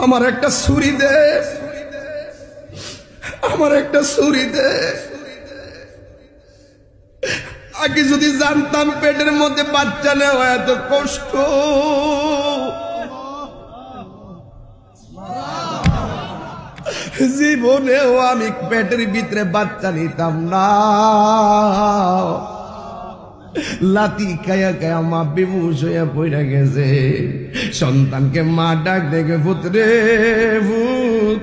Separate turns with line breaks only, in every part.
আমার একটা ছুরি দে, আমার একটা ছুরি দে। আগে যদি জানতাম পেটের মধ্যে বাচ্চা নেওয়া এত কষ্ট, জীবনেও আমি পেটের ভিতরে বাচ্চা নিতাম না। লাতি খায়া খায়া মা বেহুশ হইয়া পড়ে গেছে। সন্তানকে মা ডাক দেখে, পুত্রে ভূত,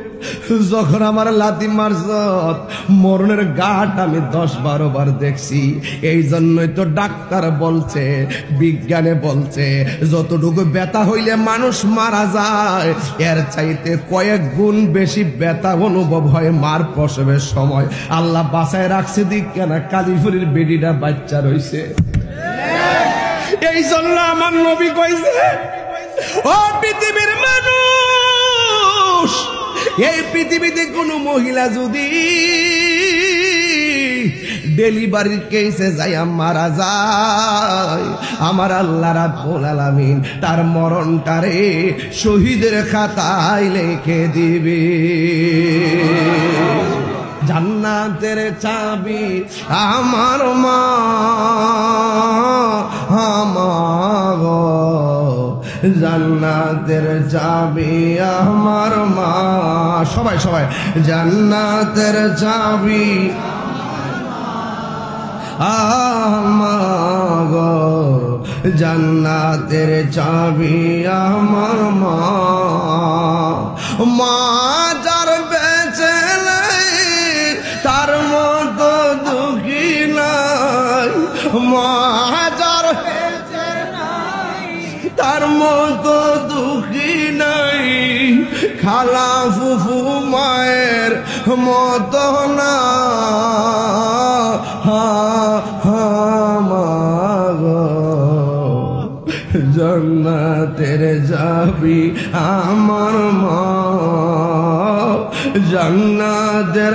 যখন আমার লাতি মারছ মরণের ঘাট আমি 10-12 বার দেখছি। এই জন্যই তো ডাক্তার বলছে, বিজ্ঞানে বলছে, যতটুকু ব্যথা হইলে মানুষ মারা যায় এর চাইতে কয়েক গুণ বেশি ব্যথা অনুভব হয় মার প্রসবের সময়। আল্লাহ বাঁচায় রাখছে দিক কেনা কালীপুরের বেডিটা বাচ্চা রইছে। এই জন্য আমার নবী কইছে, ও পৃথিবীর মানুষ, এই পৃথিবীতে কোন মহিলা যদি ডেলিভারির কেসে যাইয়া মারা যায়, আমার আল্লাহ রাব্বুল আলামিন তার মরণটারে শহীদের খাতায় লিখে দিবে। জান্নাতের চাবি আমার মা, আমার জান্নাতের চাবি আমার মা। সবাই সবাই, জান্নাতের চাবি আমার, জান্নাতের চাবি আমার মা। মা যার বেঁচে নাই তার মতো দুঃখী নাই, মা যার বেঁচে নাই তার মতো দুঃখী নাই, খালা ফুফু মায়ের মতো না। জান্নাতের চাবি আমার মা, জান্নাতের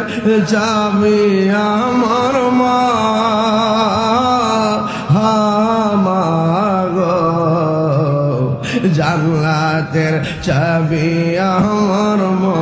চাবি আমার মা, আমার জান্নাতের চাবি আমার মা।